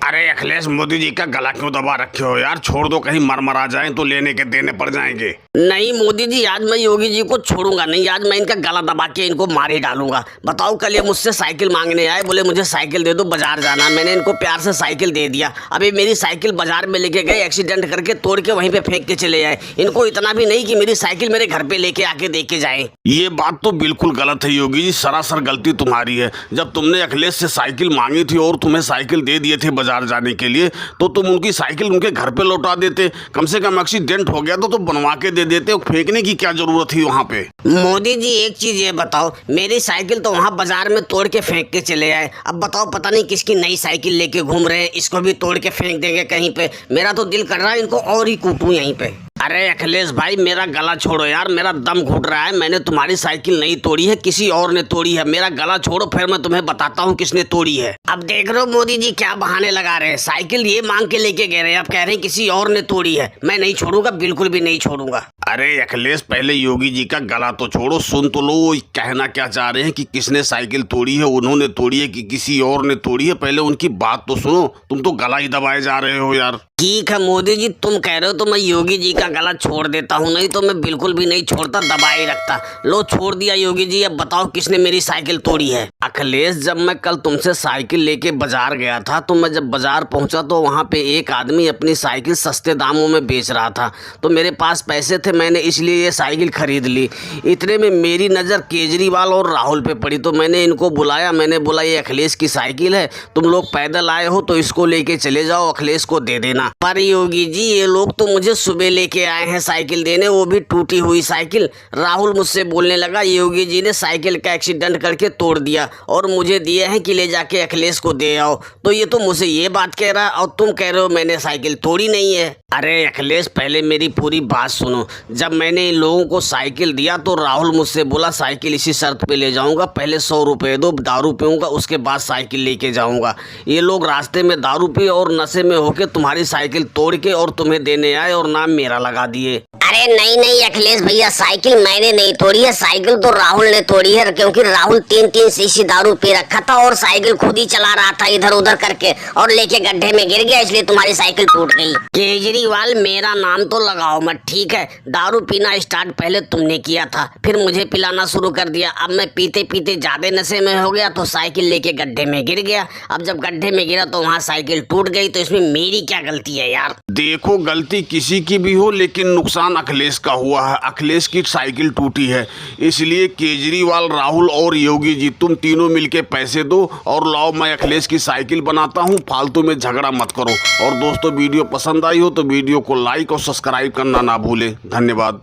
अरे अखिलेश, मोदी जी का गला क्यों दबा रखे हो यार? छोड़ दो, कहीं मर जाए तो लेने के देने पड़ जाएंगे। नहीं मोदी जी, आज मैं योगी जी को छोड़ूंगा नहीं। आज मैं इनका गला दबा के इनको मार ही डालूंगा। बताओ, कल ये मुझसे साइकिल मांगने आए, बोले मुझे साइकिल दे दो, बाजार जाना। मैंने इनको प्यार से साइकिल दे दिया। अभी मेरी साइकिल बाजार में लेके गए, एक्सीडेंट करके तोड़ के वहीं पे फेंक के चले आए। इनको इतना भी नहीं कि मेरी साइकिल मेरे घर पे लेके आके दे के जाए। ये बात तो बिल्कुल गलत है योगी जी, सरासर गलती तुम्हारी है। जब तुमने अखिलेश से साइकिल मांगी थी और तुम्हें साइकिल दे दिए थे बाजार जाने के लिए, तो तुम उनकी साइकिल उनके घर पे लौटा देते। कम से कम एक्सीडेंट हो गया तो बनवा के दे देते। फेंकने की क्या जरूरत थी वहाँ पे? मोदी जी एक चीज ये बताओ, मेरी साइकिल तो वहाँ बाजार में तोड़ के फेंक के चले आए। अब बताओ, पता नहीं किसकी नई साइकिल लेके घूम रहे हैं, इसको भी तोड़ के फेंक देंगे कहीं पे। मेरा तो दिल कर रहा है इनको और ही कूटूं यहीं पे। अरे अखिलेश भाई, मेरा गला छोड़ो यार, मेरा दम घुट रहा है। मैंने तुम्हारी साइकिल नहीं तोड़ी है, किसी और ने तोड़ी है। मेरा गला छोड़ो, फिर मैं तुम्हें बताता हूँ किसने तोड़ी है। अब देख रहे हो मोदी जी क्या बहाने लगा रहे हैं। साइकिल ये मांग के लेके गए रहे, अब कह रहे हैं किसी और ने तोड़ी है। मैं नहीं छोड़ूंगा, बिल्कुल भी नहीं छोड़ूंगा। अरे अखिलेश, पहले योगी जी का गला तो छोड़ो, सुन तो लो वो कहना क्या चाह रहे हैं कि किसने साइकिल तोड़ी है, उन्होंने तोड़ी है कि किसी और ने तोड़ी है। पहले उनकी बात तो सुनो, तुम तो गला ही दबाए जा रहे हो यार। ठीक है मोदी जी, तुम कह रहे हो तो मैं योगी जी का गला छोड़ देता हूँ, नहीं तो मैं बिल्कुल भी नहीं छोड़ता, दबाए रखता। लो छोड़ दिया योगी जी। अब बताओ किसने मेरी साइकिल तोड़ी है? अखिलेश, जब मैं कल तुमसे साइकिल लेके बाजार गया था, तो मैं जब बाजार पहुंचा तो वहां पे एक आदमी अपनी साइकिल सस्ते दामों में बेच रहा था। तो मेरे पास पैसे थे, मैंने इसलिए ये साइकिल खरीद ली। इतने में मेरी नज़र केजरीवाल और राहुल पे पड़ी, तो मैंने इनको बुलाया। मैंने बोला ये अखिलेश की साइकिल है, तुम लोग पैदल आए हो तो इसको लेके चले जाओ, अखिलेश को दे देना। पर योगी जी, ये लोग तो मुझे सुबह लेके आए हैं साइकिल देने, वो भी टूटी हुई साइकिल। राहुल मुझसे बोलने लगा योगी जी ने साइकिल का एक्सीडेंट करके तोड़ दिया और मुझे दिए हैं कि ले जाके अखिलेश को दे आओ। तो ये तो मुझसे ये बात कह रहा है और तुम कह रहे हो मैंने साइकिल तोड़ी नहीं है। अरे अखिलेश, पहले मेरी पूरी बात सुनो। जब मैंने इन लोगों को साइकिल दिया तो राहुल मुझसे बोला साइकिल इसी शर्त पे ले जाऊंगा, पहले 100 रुपये दो, दारू पीऊंगा, उसके बाद साइकिल लेके जाऊंगा। ये लोग रास्ते में दारू पी और नशे में होके तुम्हारी साइकिल तोड़ के और तुम्हें देने आए और नाम मेरा लगा दिए। अरे नहीं नहीं अखिलेश भैया, साइकिल मैंने नहीं तोड़ी है, साइकिल तो राहुल ने तोड़ी है। क्योंकि राहुल 3-3 शीशी दारू पी रखा था और साइकिल खुद ही चला रहा था इधर उधर करके, और लेके गड्ढे में गिर गया, इसलिए तुम्हारी साइकिल टूट गई। केजरीवाल, मेरा नाम तो लगाओ मत, ठीक है? दारू पीना स्टार्ट पहले तुमने किया था, फिर मुझे पिलाना शुरू कर दिया। अब मैं पीते पीते ज्यादा नशे में हो गया तो साइकिल लेके गड्ढे में गिर गया। अब जब गड्ढे में गिरा तो वहाँ साइकिल टूट गई, तो इसमें मेरी क्या गलती है यार? देखो, गलती किसी की भी हो, लेकिन नुकसान अखिलेश का हुआ है। अखिलेश की साइकिल टूटी है, इसलिए केजरीवाल, राहुल और योगी जी, तुम तीनों मिलके पैसे दो और लाओ, मैं अखिलेश की साइकिल बनाता हूँ। फालतू में झगड़ा मत करो। और दोस्तों, वीडियो पसंद आई हो तो वीडियो को लाइक और सब्सक्राइब करना ना भूले। धन्यवाद।